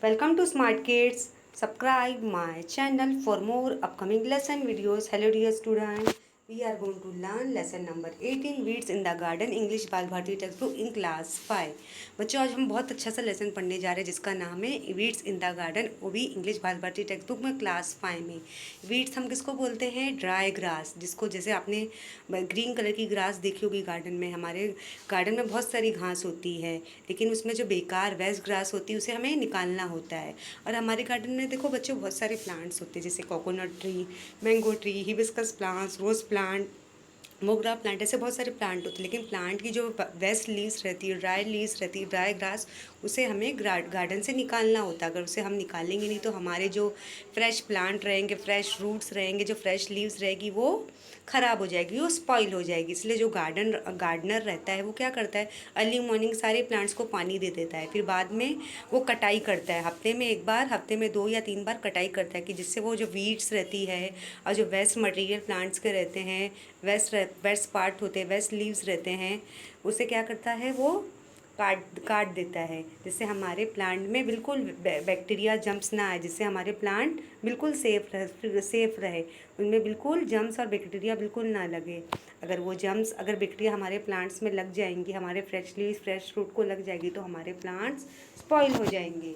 Welcome to Smart Kids. Subscribe my channel for more upcoming lesson videos. Hello dear student. We are going to learn lesson number 18 Weeds in the Garden English Bal Bharati text book in class 5। बच्चों आज हम बहुत अच्छा सा lesson पढ़ने जा रहे हैं जिसका नाम है वीड्स इन द गार्डन, वो भी इंग्लिश बाल भारती टेक्स्ट बुक में क्लास 5 में। वीड्स हम किसको बोलते हैं? ड्राई ग्रास, जिसको जैसे आपने ग्रीन कलर की ग्रास देखी होगी गार्डन में। हमारे गार्डन में बहुत सारी घास होती है, लेकिन उसमें जो बेकार वेस्ट ग्रास होती है उसे हमें निकालना होता है। और हमारे गार्डन में देखो बच्चों बहुत सारे प्लांट्स होते हैं, जैसे coconut tree, mango tree, hibiscus plants, rose plant, mogra plant, ऐसे बहुत सारे प्लांट होते हैं। लेकिन प्लांट की जो वेस्ट लीव्स रहती है, ड्राई लीव्स रहती है, ड्राई ग्रास, उसे हमें गार्डन से निकालना होता है। अगर उसे हम निकालेंगे नहीं तो हमारे जो फ्रेश प्लांट रहेंगे, फ्रेश रूट्स रहेंगे, जो फ्रेश लीव्स रहेगी वो ख़राब हो जाएगी, वो स्पॉइल हो जाएगी। इसलिए जो गार्डनर रहता है वो क्या करता है, अर्ली मॉर्निंग सारे प्लांट्स को पानी दे देता है, फिर बाद में वो कटाई करता है। हफ्ते में एक बार, हफ्ते में 2 या 3 बार कटाई करता है, कि जिससे वो जो वीड्स रहती है और जो वेस्ट मटेरियल प्लांट्स के रहते हैं, वेस्ट पार्ट होते हैं, वेस्ट लीव्स रहते हैं, उसे क्या करता है वो काट काट देता है, जिससे हमारे प्लांट में बिल्कुल बैक्टीरिया जम्प्स ना आए, जिससे हमारे प्लांट बिल्कुल सेफ रहे, उनमें बिल्कुल जम्स और बैक्टीरिया बिल्कुल ना लगे। अगर बैक्टीरिया हमारे प्लांट्स में लग जाएंगी, हमारे फ्रेश लीव्स फ्रेश फ्रूट को लग जाएगी, तो हमारे प्लांट्स स्पॉइल हो जाएंगे।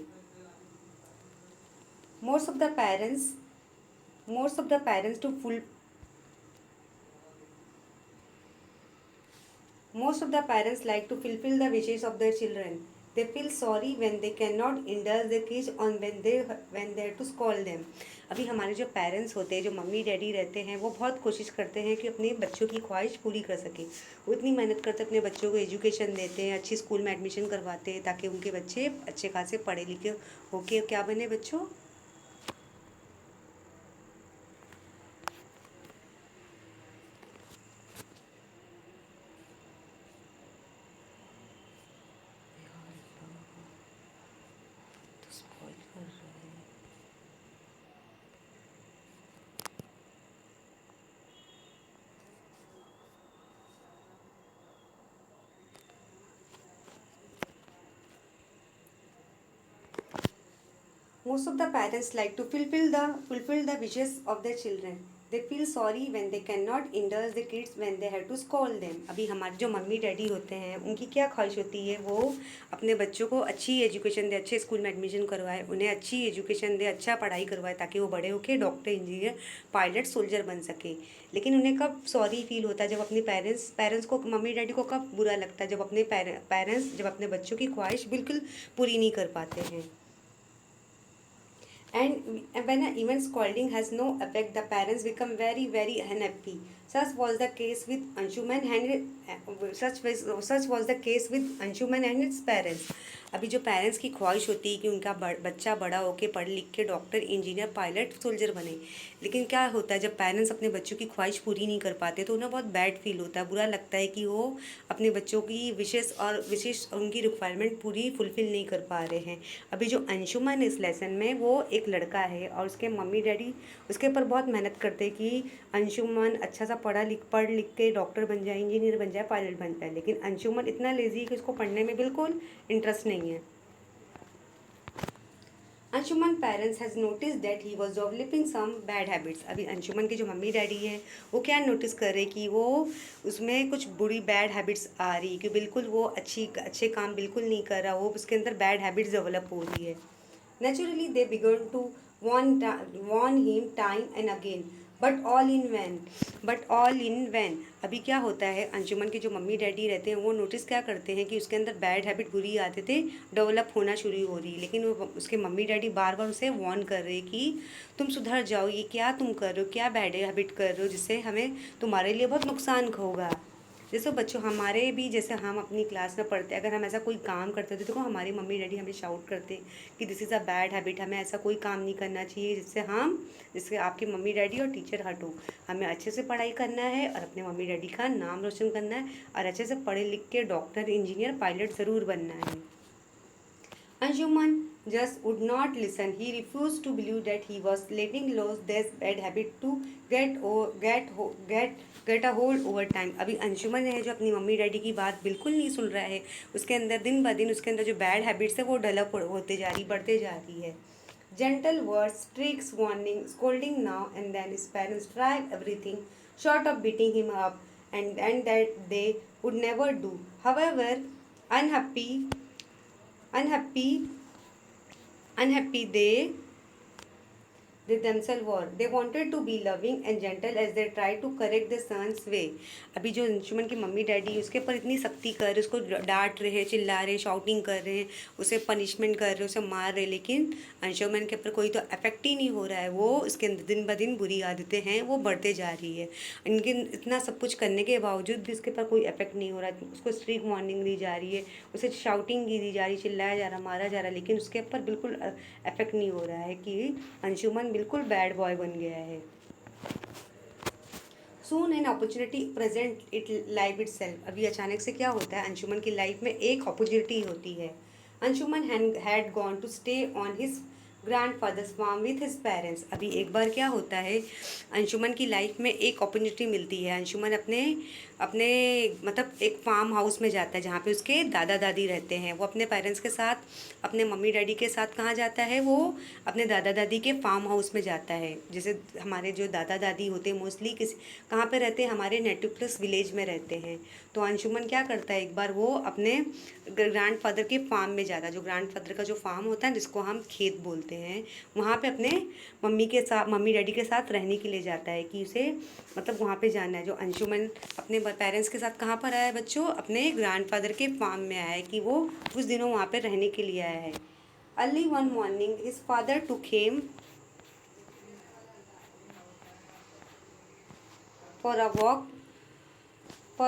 Most of the parents most of the parents to full Most of the parents like to fulfill the wishes of their children. They feel sorry when they cannot indulge their kids on when they have to scold them. अभी हमारे जो parents होते हैं, जो mummy daddy रहते हैं, वो बहुत कोशिश करते हैं कि अपने बच्चों की ख्वाहिश पूरी कर सकें। वो इतनी मेहनत करते हैं, अपने बच्चों को एजुकेशन देते हैं, अच्छी स्कूल में एडमिशन करवाते हैं, ताकि उनके बच्चे अच्छे खासे पढ़े लिखे होके क्या बने बच्चों, स्पॉइल कर रहे हैं। Most of the parents like to fulfill the wishes of their children. They feel sorry when they cannot indulge the kids when they have to scold them. अभी हमारे जो मम्मी डैडी होते हैं उनकी क्या ख्वाहिश होती है, वो अपने बच्चों को अच्छी एजुकेशन दे, अच्छे स्कूल में एडमिशन करवाए, उन्हें अच्छी एजुकेशन दे, अच्छा पढ़ाई करवाए, ताकि वो बड़े होकर डॉक्टर, इंजीनियर, पायलट, सोल्जर बन सके। लेकिन उन्हें कब सॉरी फील होता है, जब अपने पेरेंट्स को, मम्मी डैडी को कब बुरा लगता है, जब अपने पेरेंट्स जब अपने बच्चों की ख्वाहिश बिल्कुल पूरी नहीं कर पाते हैं। And when even scolding has no effect, the parents become very, very unhappy. Such was the case with Anshuman and such was the case with Anshuman and its parents. अभी जो पेरेंट्स की ख्वाहिश होती है कि उनका बच्चा बड़ा होके पढ़ लिख के डॉक्टर, इंजीनियर, पायलट, सोल्जर बने, लेकिन क्या होता है जब पेरेंट्स अपने बच्चों की ख्वाहिश पूरी नहीं कर पाते तो उन्हें बहुत बैड फील होता है, बुरा लगता है कि वो अपने बच्चों की विशेष उनकी रिक्वायरमेंट पूरी फुलफ़िल नहीं कर पा रहे हैं। अभी जो अंशुमन इस लेसन में, वो एक लड़का है और उसके मम्मी डैडी उसके ऊपर बहुत मेहनत करते हैं कि अंशुमन अच्छा सा पढ़ लिख के डॉक्टर बन जाए, इंजीनियर बन जाए, पायलट बन जाए, लेकिन अंशुमन इतना लेज़ी है कि उसको पढ़ने में बिल्कुल इंटरेस्ट नहीं है। Anshuman parents has notice that he was developing some bad habits. अभी अंशुमन की जो मम्मी डैडी है वो क्या नोटिस कर रहे कि वो उसमें कुछ बुरी बैड हैबिट्स आ रही, कि बिल्कुल वो अच्छे काम बिल्कुल नहीं कर रहा, वो उसके अंदर बैड हैबिट्स डेवलप हो रही है। Naturally they begin to warn him time and again, but all in vain. अभी क्या होता है, अंशुमन के जो मम्मी डैडी रहते हैं वो नोटिस क्या करते हैं कि उसके अंदर बैड हैबिट बुरी आदतें डेवलप होना शुरू हो रही, लेकिन वो उसके मम्मी डैडी बार बार उसे वार्न कर रहे कि तुम सुधर जाओ, ये क्या तुम कर रहे हो, क्या बैड हैबिट कर रहे हो, जिससे हमें तुम्हारे लिए बहुत नुकसान होगा। जैसे बच्चों हमारे भी, जैसे हम अपनी क्लास में पढ़ते, अगर हम ऐसा कोई काम करते थे तो हमारी मम्मी डैडी हमें शाउट करते कि this is a bad habit, हमें ऐसा कोई काम नहीं करना चाहिए, जिससे आपकी मम्मी डैडी और टीचर हटो। हमें अच्छे से पढ़ाई करना है और अपने मम्मी डैडी का नाम रोशन करना है, और अच्छे से पढ़े लिख के डॉक्टर, इंजीनियर, पायलट ज़रूर बनना है। Anshuman just would not listen. He refused to believe that he was letting loose this bad habit to get a hold over time. अभी अंशुमन है जो अपनी मम्मी डैडी की बात बिल्कुल नहीं सुन रहा है, उसके अंदर दिन ब दिन उसके अंदर जो बैड हैबिट्स है वो डेवलप होते जा रही, बढ़ते जा रही है. Gentle words, tricks, warning, scolding now and then, his parents tried everything short of beating him up, and that they would never do. However, unhappy unhappy unhappy they themselves were. They wanted to be loving and gentle as they tried to correct the son's way. अभी जो अंशुमन की mummy daddy उसके ऊपर इतनी सख्ती कर रहे, उसको डांट रहे, चिल्ला रहे, शाउटिंग कर रहे हैं, उसे पनिशमेंट कर रहे, उसे मार रहे, लेकिन अंशुमन के ऊपर कोई तो इफेक्ट ही नहीं हो रहा है. वो उसके अंदर दिन ब दिन बुरी आदतें हैं वो बढ़ते जा रही है. इनके इतना सब कुछ करने के बावजूद भी उसके ऊपर कोई इफेक्ट नहीं हो रहा. उसको स्ट्रिक्ट वार्निंग दी जा रही है, उसे शाउटिंग की दी जा रही, चिल्लाया जा रहा, मारा जा रहा, लेकिन उसके ऊपर बिल्कुल इफेक्ट नहीं हो रहा है कि अंशुमन बिल्कुल बैड बॉय बन गया है. Soon an opportunity present it life itself. अभी अचानक से क्या होता है, अंशुमन की लाइफ में एक अपॉर्चुनिटी होती है. Anshuman had gone to stay on his grandfather's farm with his parents. अभी एक बार क्या होता है, अंशुमन की लाइफ में एक अपॉर्चुनिटी मिलती है. अंशुमन अपने अपने मतलब एक फार्म हाउस में जाता है जहाँ पे उसके दादा दादी रहते हैं. वो अपने पेरेंट्स के साथ, अपने मम्मी डैडी के साथ कहाँ जाता है, वो अपने दादा दादी के फार्म हाउस में जाता है. जैसे हमारे जो दादा दादी होते हैं मोस्टली किस कहाँ पे रहते हैं, हमारे नेटिव प्लस विलेज में रहते हैं. तो अंशुमन क्या करता है, एक बार वो अपने ग्रैंडफादर के फार्म में जाता है. जो ग्रैंडफादर का जो फार्म होता है जिसको हम खेत बोलते हैं, वहाँ पे अपने मम्मी डैडी के साथ रहने के लिए जाता है कि उसे मतलब वहाँ पे जाना है. जो अंशुमन अपने पेरेंट्स के साथ कहाँ पर आया है बच्चों, अपने ग्रैंडफादर के फार्म में आया है कि वो कुछ दिनों वहाँ पे रहने के लिए आया है. Early one morning his father took him for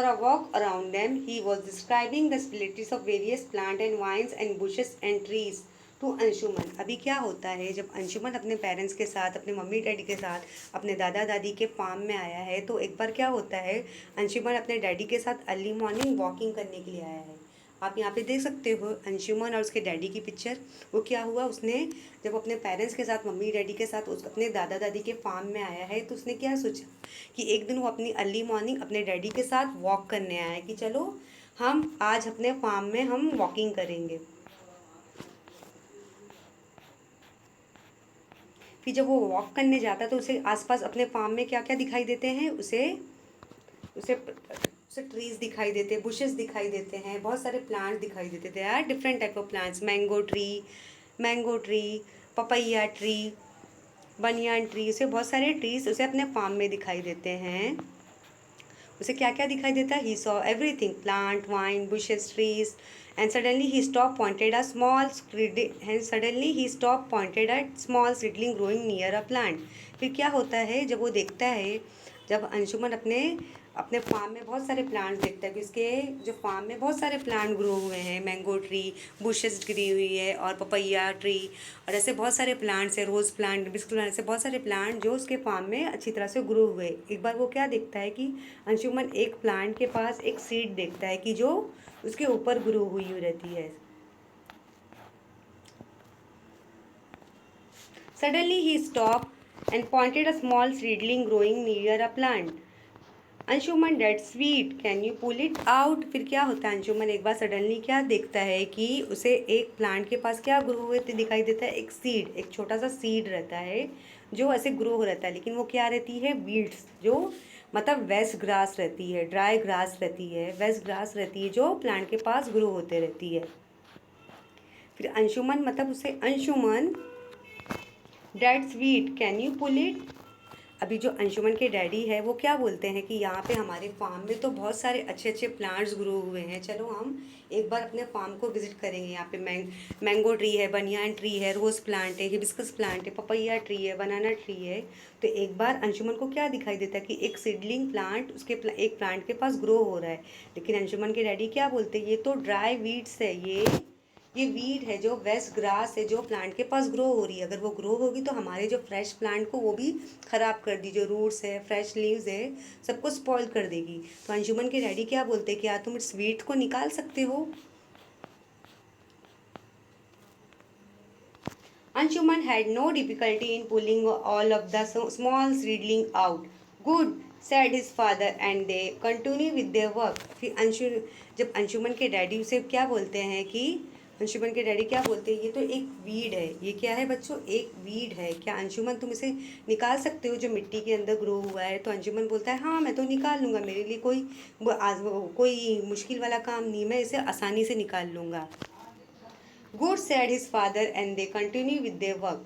a walk around them. He was describing the facilities of various plant and vines and bushes and trees to Anshuman. अभी क्या होता है, जब अंशुमन अपने पेरेंट्स के साथ, अपने मम्मी डैडी के साथ, अपने दादा दादी के फार्म में आया है, तो एक बार क्या होता है, अंशुमन अपने डैडी के साथ अर्ली मॉर्निंग वॉकिंग करने के लिए आया है. आप यहाँ पे देख सकते हो अंशुमन और उसके डैडी की पिक्चर. वो क्या हुआ, उसने जब अपने पेरेंट्स के साथ, मम्मी डैडी के साथ अपने दादा दादी के फार्म में आया है, तो उसने क्या सोचा कि एक दिन वो अपनी अर्ली मॉर्निंग अपने डैडी के साथ वॉक करने आया है कि चलो हम आज अपने फार्म में हम वॉकिंग करेंगे. फिर जब वो वॉक करने जाता तो उसे आसपास अपने फार्म में क्या क्या दिखाई देते हैं, उसे उसे उसे ट्रीज दिखाई देते हैं, बुशेस दिखाई देते हैं, बहुत सारे प्लांट्स दिखाई देते थे यार, different type of plants. Mango tree, papaya tree, banyan tree, उसे बहुत सारे ट्रीज उसे अपने फार्म में दिखाई देते हैं. उसे क्या क्या दिखाई देता है, he saw everything, plant, wine, bushes, trees. And suddenly he stop pointed a small seedling growing near a plant. फिर क्या होता है, जब वो देखता है, जब अंशुमन अपने अपने फार्म में बहुत सारे प्लांट्स देखता है कि उसके जो फार्म में बहुत सारे प्लांट ग्रो हुए हैं, मैंगो ट्री, बुशेस गिरी हुई है, और पपैया ट्री, और ऐसे बहुत सारे प्लांट्स है, रोज़ प्लांट, बिस्कुट प्लांट, ऐसे बहुत सारे प्लांट जो उसके फार्म में अच्छी तरह से ग्रो हुए. एक बार वो क्या देखता है कि अंशुमन एक प्लांट के पास एक सीड देखता है कि जो उसके ऊपर ग्रो हुई रहती है. Suddenly he stopped and pointed a small seedling growing near a plant. Anshuman, that sweet, can you pull it out. फिर क्या होता है, अंशुमन एक बार सडनली क्या देखता है कि उसे एक प्लांट के पास क्या ग्रो हुए दिखाई देता है, एक सीड, एक छोटा सा सीड रहता है जो ऐसे ग्रो रहता है, लेकिन वो क्या रहती है, वीड्स, जो मतलब वेस्ट ग्रास रहती है, ड्राई ग्रास रहती है, वेस्ट ग्रास रहती है जो प्लांट के पास ग्रो होते रहती है. फिर अंशुमन मतलब उसे Anshuman, that sweet, can you pull it. अभी जो अंशुमन के डैडी है वो क्या बोलते हैं कि यहाँ पे हमारे फार्म में तो बहुत सारे अच्छे अच्छे प्लांट्स ग्रो हुए हैं, चलो हम एक बार अपने फार्म को विजिट करेंगे. यहाँ पे मैंगो ट्री है, बनियान ट्री है, रोज़ प्लांट है, हिबिस्कस प्लांट है, पपैया ट्री है, बनाना ट्री है. तो एक बार अंशुमन को क्या दिखाई देता है कि एक सीडलिंग प्लांट उसके एक प्लांट के पास ग्रो हो रहा है, लेकिन अंशुमन के डैडी क्या बोलते हैं, ये तो ड्राई वीड्स है, ये वीड है, जो वेस्ट ग्रास है जो प्लांट के पास ग्रो हो रही है. अगर वो ग्रो होगी तो हमारे जो फ्रेश प्लांट को वो भी ख़राब कर दी, जो रूट्स है, फ्रेश लीव्स है, सबको स्पॉइल कर देगी. तो अंशुमन के डैडी क्या बोलते हैं, क्या तुम इस वीड को निकाल सकते हो. Anshuman had no difficulty in pulling all of the small seedling out. Good, said his father, and they continue with their work. फिर जब अंशुमन के डैडी उसे क्या बोलते हैं कि अंशुमन के डैडी क्या बोलते हैं, ये तो एक वीड है। ये क्या है बच्चों? एक वीड है। क्या अंशुमन तुम इसे निकाल सकते हो जो मिट्टी के अंदर ग्रो हुआ है? तो अंशुमन बोलता है हाँ मैं तो निकाल लूँगा, मेरे लिए कोई मुश्किल वाला काम नहीं, मैं इसे आसानी से निकाल लूँगा। Good, said his father, and they continued with their work.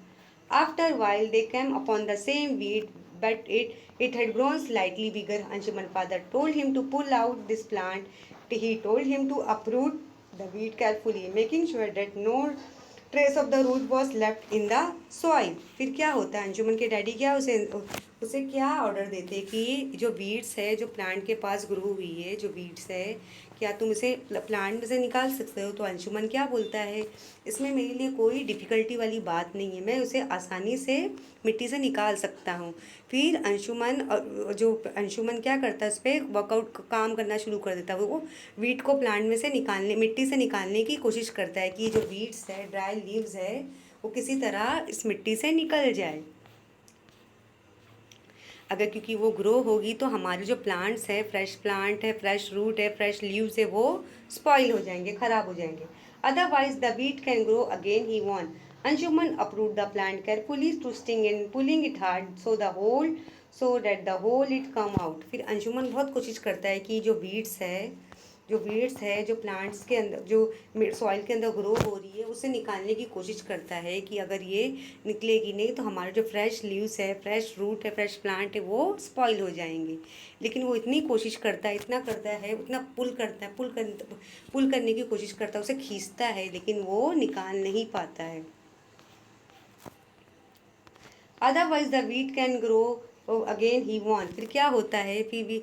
After a while, they came upon the same weed, but it had grown slightly bigger. Anshuman's father told him to pull out this plant. He told him to uproot the weed carefully, making sure that no trace of the root was left in the soil. फिर क्या होता है? अंशुमन के daddy क्या उसे उसे क्या order देते कि जो वीड्स है, जो प्लांट के पास ग्रो हुई है, जो वीड्स है, क्या तुम इसे प्लांट में से निकाल सकते हो? तो अंशुमन क्या बोलता है, इसमें मेरे लिए कोई डिफ़िकल्टी वाली बात नहीं है, मैं उसे आसानी से मिट्टी से निकाल सकता हूँ। फिर अंशुमन क्या करता है, उस पर वर्कआउट काम करना शुरू कर देता है। वो वीड को प्लांट में से निकालने, मिट्टी से निकालने की कोशिश करता है कि जो वीड्स है, ड्राई लीव्स है, वो किसी तरह इस मिट्टी से निकल जाए। अगर क्योंकि वो ग्रो होगी तो हमारे जो प्लांट्स है, फ्रेश प्लांट है, फ्रेश रूट है, फ्रेश लीव्स है, वो स्पॉइल हो जाएंगे, ख़राब हो जाएंगे। Otherwise the weed can grow again, he warned. Anshuman approve the plant carefully, twisting and pulling it hard so that the whole it come out. फिर अंशुमन बहुत कोशिश करता है कि जो वीड्स है जो प्लांट्स के अंदर, जो सॉइल के अंदर ग्रो हो रही है, उसे निकालने की कोशिश करता है कि अगर ये निकलेगी नहीं तो हमारे जो फ्रेश लीव्स है, फ्रेश रूट है, फ्रेश प्लांट है, वो स्पॉइल हो जाएंगे। लेकिन वो इतनी कोशिश करता है, इतना करता है, उतना पुल करने की कोशिश करता है, उसे खींचता है, लेकिन वो निकाल नहीं पाता है। Otherwise the weed can grow again, he want. फिर क्या होता है, फिर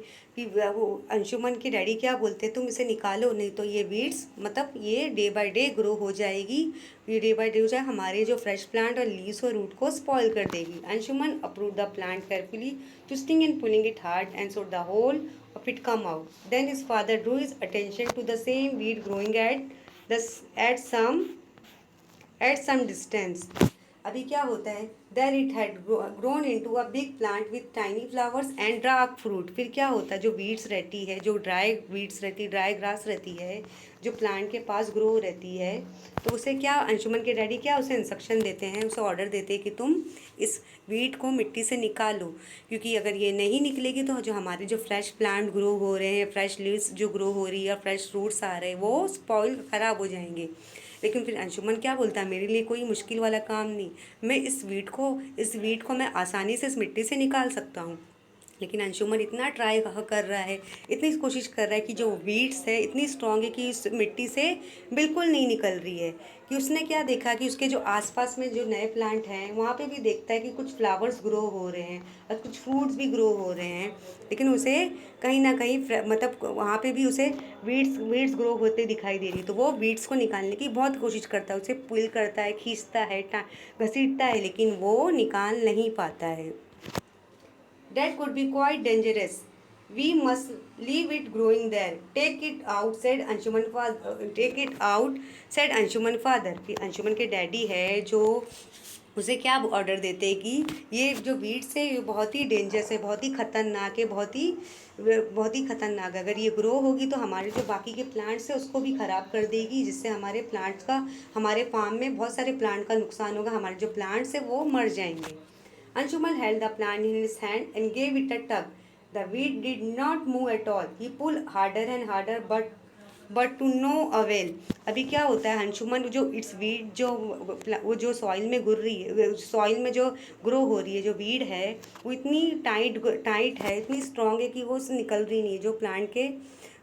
वो अंशुमन के डैडी क्या बोलते हैं, तुम इसे निकालो, नहीं तो ये वीड्स मतलब ये डे बाय डे ग्रो हो जाएगी, ये डे बाय डे हो जाए, हमारे जो फ्रेश प्लांट और लीव्स और रूट को स्पॉइल कर देगी। Anshuman approve the plant carefully, twisting and pulling it hard and so the whole of it come out. Then his father drew his attention to the same weed growing at some distance. अभी क्या होता है, there it had grown into a big plant with tiny flowers and dark fruit. फिर क्या होता है, जो weeds रहती है, जो ड्राई वीड्स रहती है, ड्राई ग्रास रहती है, जो प्लांट के पास ग्रो रहती है, तो उसे क्या अंशुमन के डैडी क्या उसे इंस्ट्रक्शन देते हैं, उसे ऑर्डर देते हैं कि तुम इस वीड को मिट्टी से निकालो, क्योंकि अगर ये नहीं निकलेगी तो जो हमारे जो फ्रेश प्लांट ग्रो हो रहे हैं, फ्रेश लीव्स जो ग्रो हो रही है, फ्रेश फ्रूट्स आ रहे हैं, वो स्पॉइल ख़राब हो जाएंगे। लेकिन फिर अंशुमन क्या बोलता है, मेरे लिए कोई मुश्किल वाला काम नहीं, मैं इस वीट को मैं आसानी से इस मिट्टी से निकाल सकता हूँ। लेकिन अंशुमन इतना ट्राई कर रहा है, इतनी कोशिश कर रहा है कि जो वीड्स है इतनी स्ट्रॉन्ग है कि उस मिट्टी से बिल्कुल नहीं निकल रही है, कि उसने क्या देखा कि उसके जो आसपास में जो नए प्लांट हैं वहाँ पे भी देखता है कि कुछ फ्लावर्स ग्रो हो रहे हैं और कुछ फ्रूट्स भी ग्रो हो रहे हैं, लेकिन उसे कहीं ना कहीं मतलब वहाँ पे भी उसे वीड्स ग्रो होते दिखाई दे रही। तो वो वीड्स को निकालने की बहुत कोशिश करता है, उसे पुल करता है, खींचता है, घसीटता है, लेकिन वो निकाल नहीं पाता है। That could be quite dangerous. We must leave it growing there. Take it out, said Anshuman father. Take it out, said Anshuman father. फिर अंशुमन के डैडी है जो उसे क्या ऑर्डर देते हैं कि ये जो वीड्स है ये बहुत ही डेंजरस है, बहुत ही ख़तरनाक है, बहुत ही ख़तरनाक है। अगर ये ग्रो होगी तो हमारे जो बाकी के प्लांट्स है उसको भी ख़राब कर देगी, जिससे हमारे प्लांट्स का, हमारे फार्म में बहुत सारे प्लांट का नुकसान होगा, हमारे जो प्लांट्स है वो मर जाएंगे। Anshuman held the plant in his hand and gave it a tug. The weed did not move at all. He pulled harder and harder, but to no avail. अभी क्या होता है, अंशुमन जो इट्स वीड वो जो सॉइल में गुर रही है, सॉइल में जो ग्रो हो रही है, जो वीड है वो इतनी टाइट है, इतनी स्ट्रॉन्ग है कि वो निकल रही नहीं है। जो प्लांट के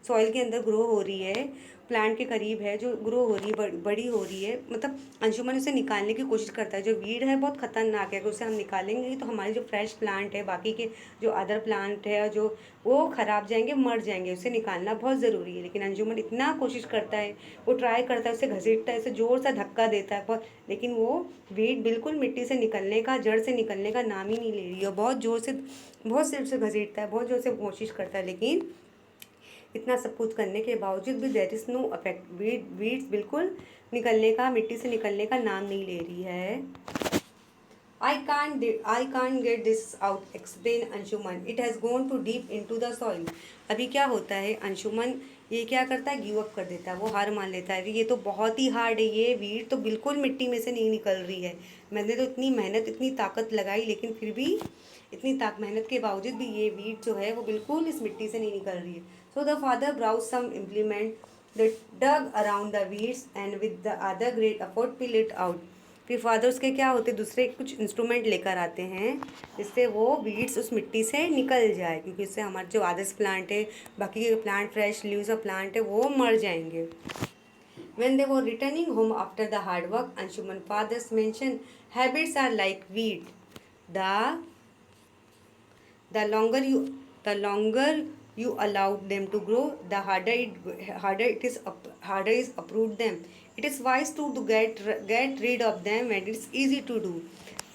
सॉइल के अंदर ग्रो हो रही है, प्लांट के करीब है, जो ग्रो हो रही है, बड़ी हो रही है, मतलब अंशुमन उसे निकालने की कोशिश करता है। जो वीड है बहुत ख़तरनाक है, अगर उसे हम निकालेंगे नहीं तो हमारे जो फ्रेश प्लांट है, बाकी के जो अदर प्लांट है जो वो ख़राब जाएंगे, मर जाएंगे, उसे निकालना बहुत ज़रूरी है। लेकिन अंशुमन इतना कोशिश करता है, वो ट्राई करता है, उसे घसीटता है, उसे ज़ोर से धक्का देता है बहुत, लेकिन वो वीड बिल्कुल मिट्टी से निकलने का, जड़ से निकलने का नाम ही नहीं ले रही है। बहुत ज़ोर से घसीटता है, बहुत ज़ोर से कोशिश करता है, लेकिन इतना सब कुछ करने के बावजूद भी there is no affect. Weeds बिल्कुल निकलने का, मिट्टी से निकलने का नाम नहीं ले रही है। I can't get this out, explain Anshuman. It has gone too deep into the soil. अभी क्या होता है, अंशुमन ये क्या करता है, गिव अप कर देता है, वो हार मान लेता है. ये तो बहुत ही हार्ड है, ये वीड तो बिल्कुल मिट्टी में से नहीं निकल रही है. मैंने तो इतनी मेहनत इतनी ताकत लगाई, लेकिन फिर भी इतनी मेहनत के बावजूद भी ये वीड जो है वो बिल्कुल इस मिट्टी से नहीं निकल रही है. So the father brought some implement that dug around the weeds and with the other great effort pull it out. Fathers फादर्स के क्या होते, दूसरे कुछ इंस्ट्रूमेंट लेकर आते हैं जिससे वो वीड्स उस मिट्टी से निकल जाए, क्योंकि इससे हमारे जो अदर्स प्लांट है, बाकी के plant, fresh leaves of plant है, वो मर जाएंगे. When they were returning home after the hard work, Anshuman fathers mentioned habits are like weed. The the longer you the longer you allow them to grow, the harder is uproot them. It is wise to get rid of them when it's easy to do.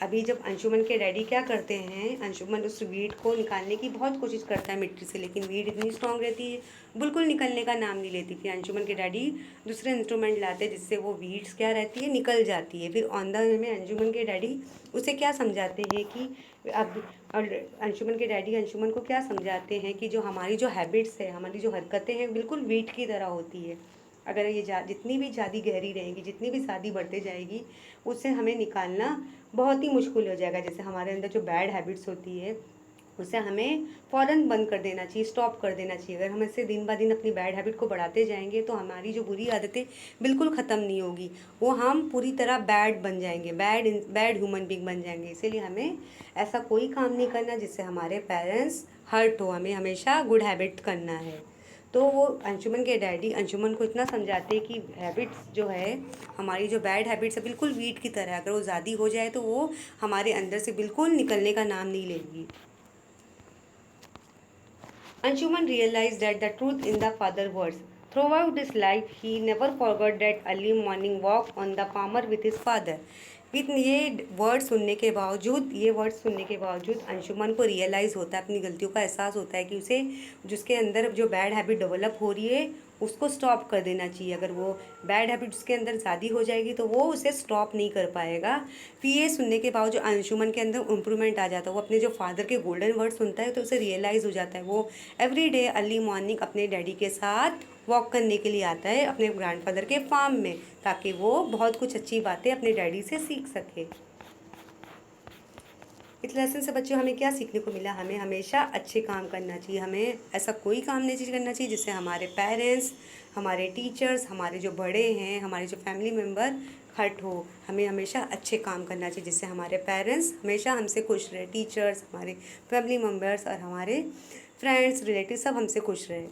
अभी जब अंशुमन के daddy क्या करते हैं, अंशुमन उस weed को निकालने की बहुत कोशिश करता है मिट्टी से, लेकिन वीड इतनी स्ट्रांग रहती है, बिल्कुल निकलने का नाम नहीं लेती. फिर अंशुमन के डैडी दूसरे इंस्ट्रूमेंट लाते हैं जिससे वो वीड्स क्या रहती है, निकल जाती है. फिर ऑन द वे में अंशुमन के डैडी उसे क्या समझाते हैं कि अब अंशुमन के डैडी अंशुमन को क्या समझाते हैं कि जो हमारी जो हैबिट्स है, हमारी जो हरकतें हैं, बिल्कुल वीट की तरह होती है. अगर ये जितनी भी ज़्यादा गहरी रहेंगी, जितनी भी ज़्यादा बढ़ते जाएगी, उससे हमें निकालना बहुत ही मुश्किल हो जाएगा. जैसे हमारे अंदर जो बैड हैबिट्स होती है, उसे हमें फ़ौरन बंद कर देना चाहिए, स्टॉप कर देना चाहिए. अगर हम ऐसे दिन ब दिन अपनी बैड हैबिट को बढ़ाते जाएंगे तो हमारी जो बुरी आदतें बिल्कुल ख़त्म नहीं होगी, वो हम पूरी तरह बैड बन जाएंगे, बैड ह्यूमन बीइंग बन जाएंगे. इसीलिए हमें ऐसा कोई काम नहीं करना जिससे हमारे पेरेंट्स हर्ट हो. हमें हमेशा गुड हैबिट करना है. तो वो अंशुमन के डैडी अंशुमन को इतना समझाते हैं कि हैबिट्स जो है, हमारी जो बैड हैबिट्स है, बिल्कुल वीट की तरह है. अगर वो ज़्यादा हो जाए तो वो हमारे अंदर से बिल्कुल निकलने का नाम नहीं लेगी. Anshuman realized that the truth in the father's words. Throughout his life, he never forgot that early morning walk on the farmer with his father. With ये वर्ड सुनने के बावजूद अंशुमन को रियलाइज़ होता है, अपनी गलतियों का एहसास होता है कि उसे जिसके अंदर जो बैड हैबिट डेवलप हो रही है उसको स्टॉप कर देना चाहिए. अगर वो बैड हैबिट उसके अंदर ज़्यादा हो जाएगी तो वो उसे स्टॉप नहीं कर पाएगा. फिर ये सुनने के बावजूद अंशुमन के अंदर इम्प्रूवमेंट आ जाता है. वो अपने जो फादर के गोल्डन वर्ड सुनता है तो उसे रियलाइज़ हो जाता है. वो एवरी डे अर्ली मॉर्निंग अपने डैडी के साथ वॉक करने के लिए आता है अपने ग्रैंडफादर के फार्म में, ताकि वो बहुत कुछ अच्छी बातें अपने डैडी से सीख सके. इस लेसन से बच्चों हमें क्या सीखने को मिला, हमें हमेशा अच्छे काम करना चाहिए. हमें ऐसा कोई काम नहीं करना चाहिए जिससे हमारे पेरेंट्स, हमारे टीचर्स, हमारे जो बड़े हैं, हमारे जो फैमिली मेम्बर हर्ट हो. हमें हमेशा अच्छे काम करना चाहिए जिससे हमारे पेरेंट्स हमेशा हमसे खुश रहे, टीचर्स, हमारे फैमिली मेम्बर्स और हमारे फ्रेंड्स, रिलेटिव सब हमसे खुश रहे.